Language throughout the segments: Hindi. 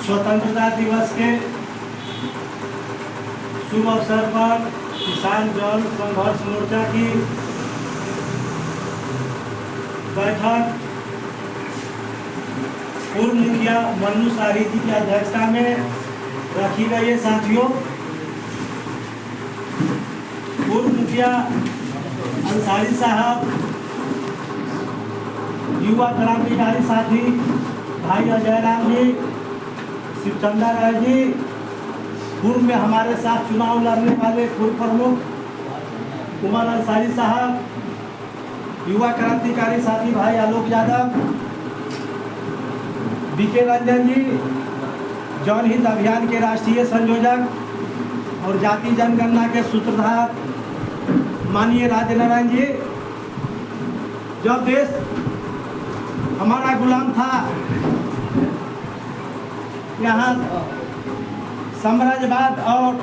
स्वतंत्रता दिवस के शुभ अवसर पर किसान जन संघर्ष मोर्चा की बैठक पूर्व मुखिया मन्नू शाही जी की अध्यक्षता में रखी गई है। साथियों, पूर्व मुखिया अंसारी साहब, युवा क्रांतिकारी साथी भाई अजय राम जी, शिवचंदा राय जी, पूर्व में हमारे साथ चुनाव लड़ने वाले पूर्व प्रमुख उमर अंसारी साहब, युवा क्रांतिकारी साथी भाई आलोक यादव, बीके रंजन जी, जनहित अभियान के राष्ट्रीय संयोजक और जाति जनगणना के सूत्रधार माननीय राज नारायण जी। जब देश हमारा गुलाम था, यहाँ साम्राज्यवाद और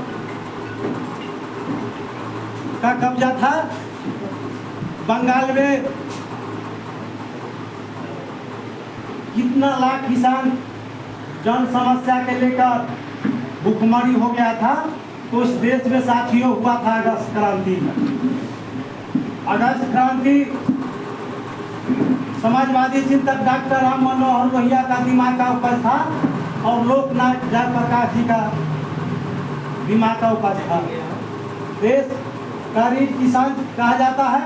का कब्जा था, बंगाल में कितना लाख किसान जन समस्या के लेकर भूखमरी हो गया था। तो इस देश में साथियों हुआ था अगस्त क्रांति। अगस्त क्रांति समाजवादी चिंतक डॉक्टर राम मनोहर लोहिया का दिमाग का उपज था और लोकनायक जयप्रकाश जी का दिमाग का उपज था। देश का रीढ़ किसान कहा जाता है।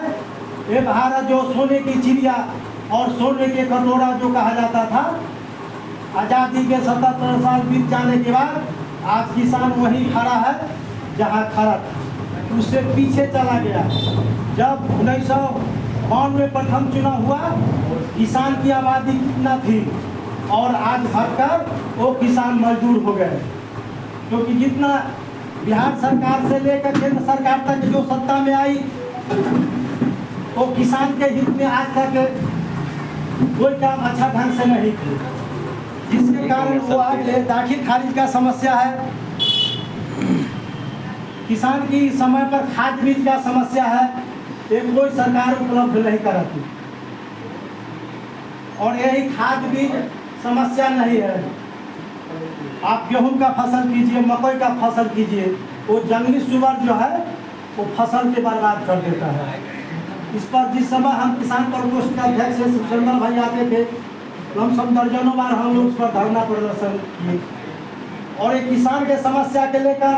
ये भारत जो सोने की चिड़िया और सोने के कटोरा जो कहा जाता था, आज़ादी के 77 साल बीत जाने के बाद आज किसान वहीं खड़ा है जहां खड़ा था, उससे पीछे चला गया। जब 1952 में प्रथम चुनाव हुआ, किसान की आबादी कितना थी और आज घटकर वो किसान मजदूर हो गए। क्योंकि जितना बिहार सरकार से लेकर केंद्र सरकार तक जो सत्ता में आई, वो किसान के हित में आज तक कोई काम अच्छा ढंग से नहीं किया, जिसके कारण वो आज दाखिल खारिज का समस्या है, किसान की समय पर खाद बीज का समस्या है, एक कोई सरकार उपलब्ध नहीं कराती। और यही खाद बीज समस्या नहीं है। आप गेहूं का फसल कीजिए, मकई का फसल कीजिए, वो जंगली सुअर जो है वो फसल के बर्बाद कर देता है। इस पर जिस समय हम किसान प्रकोष्ठ के अध्यक्ष से शिवचंद्र भाई आते थे, लमसम दर्जनों बार हम लोग उस पर धरना प्रदर्शन किए। और एक किसान के समस्या के लेकर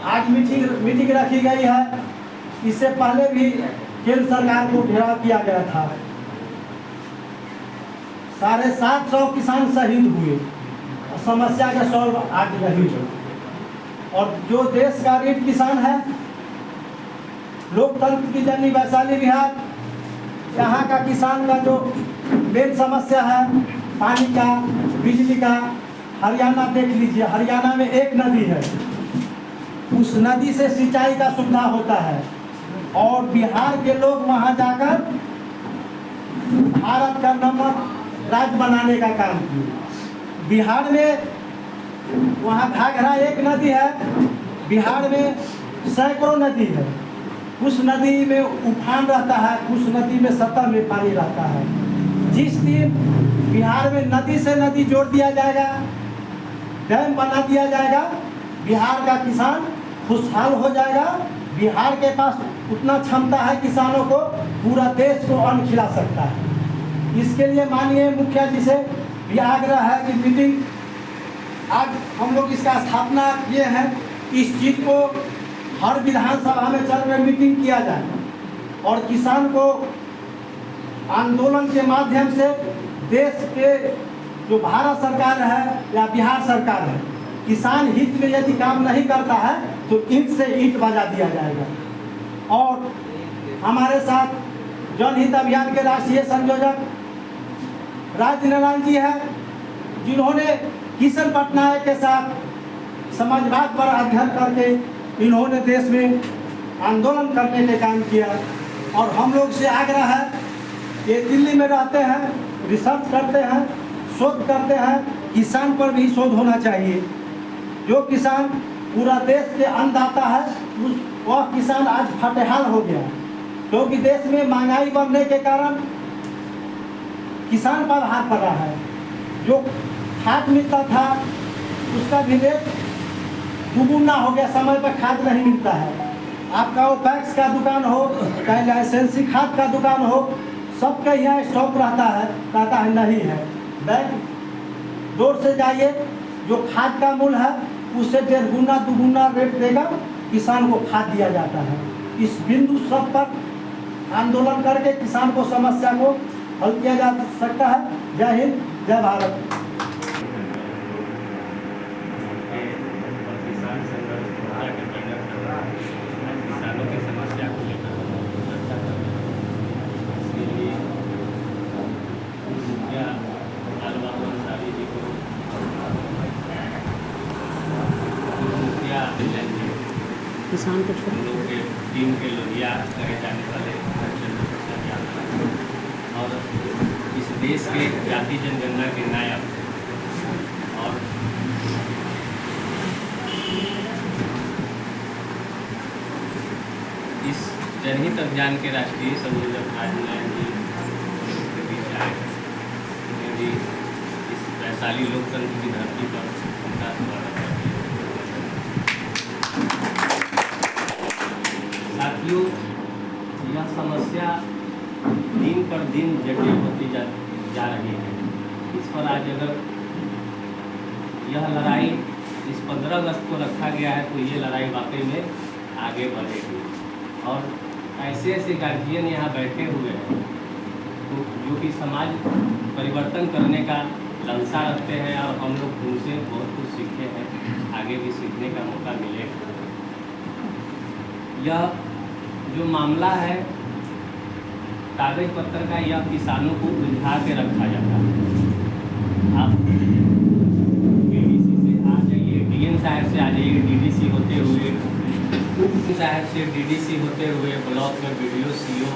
आज मीटिंग रखी गई है। इससे पहले भी केंद्र सरकार को घेराव किया गया था। 750 किसान शहीद हुए, समस्या का सॉल्व आज नहीं है। और जो देश का रीढ़ किसान है, लोकतंत्र की जननी वैशाली विहार, यहाँ का किसान का जो मेन समस्या है पानी का, बिजली का, हरियाणा देख लीजिए, हरियाणा में एक नदी है, उस नदी से सिंचाई का सुविधा होता है। और बिहार के लोग वहाँ जाकर भारत का नंबर राज्य बनाने का काम किए। बिहार में वहाँ घाघरा एक नदी है, बिहार में सैकड़ों नदी है। उस नदी में उफान रहता है, उस नदी में सतह में पानी रहता है। जिस दिन बिहार में नदी से नदी जोड़ दिया जाएगा, डैम बना दिया जाएगा, बिहार का किसान खुशहाल हो जाएगा। बिहार के पास उतना क्षमता है किसानों को पूरा देश को अन्न खिला सकता है। इसके लिए माननीय मुखिया जी से भी आग्रह है कि मीटिंग आज हम लोग इसका स्थापना किए हैं, इस चीज़ को हर विधानसभा में चल रही मीटिंग किया जाए और किसान को आंदोलन के माध्यम से देश के जो भारत सरकार है या बिहार सरकार है, किसान हित में यदि काम नहीं करता है तो ईंट से ईंट बजा दिया जाएगा। और हमारे साथ जनहित अभियान के राष्ट्रीय संयोजक राज नारायण जी है, जिन्होंने किशन पटनायक के साथ समाजवाद पर अध्ययन करके इन्होंने देश में आंदोलन करने के काम किया। और हम लोग से आग्रह है, ये दिल्ली में रहते हैं, रिसर्च करते हैं, शोध करते हैं, किसान पर भी शोध होना चाहिए। जो किसान पूरा देश के अन्नदाता है, वह किसान आज फटेहाल हो गया, क्योंकि देश में महंगाई बढ़ने के कारण किसान पर हाथ पड़ा है। जो खाद मिलता था उसका भी रेट दुगुना हो गया, समय पर खाद नहीं मिलता है। आपका ओपैक्स का दुकान हो चाहे लाइसेंसी खाद का दुकान हो, सबका यहाँ स्टॉक रहता है, कहता है नहीं है। बैंक दूर से जाइए, जो खाद का मूल्य है उससे 1.5 गुना 2 गुना रेट देगा, किसान को खाद दिया जाता है। इस बिंदु सब पर आंदोलन करके किसान को समस्या को हल किया जा सकता है। जय हिंद, जय भारत। किसान संघर्ष मोर्चा के बैनर पर आज किसानों की समस्या को लेकर चर्चा कर रहे हैं। इसके लिए मुखिया लालबाबू अंसारी जी को, मुखिया किसान को हम लोग के टीम के लोहिया कहे जाने वाले चंद्र प्रसाद यादव और इस देश के जाति जनगणना के नायक और इस जनहित अभियान के राष्ट्रीय संयोजक राजनारायण जी के बीच आए हैं। उन्हें भी इस वैशाली लोकतंत्र की धरती पर उनका स्वागत करते हैं। साथियों, यह समस्या दिन पर दिन जटिल होती जा रही है। इस पर आज अगर यह लड़ाई इस 15 अगस्त को रखा गया है तो ये लड़ाई वाकई में आगे बढ़ेगी। और ऐसे ऐसे गार्जियन यहाँ बैठे हुए हैं तो जो कि समाज परिवर्तन करने का लालसा रखते हैं और हम लोग उनसे बहुत कुछ सीखे हैं, आगे भी सीखने का मौका मिलेगा। यह जो मामला है कागज पत्र का, यह किसानों को उलझा के रखा जाता है। आप डीडीसी से आ जाइए, डीएम साहब से आ जाइए, डीडीसी होते हुए, उप साहब से डीडीसी होते हुए, ब्लॉक में बीडीओ, सीओ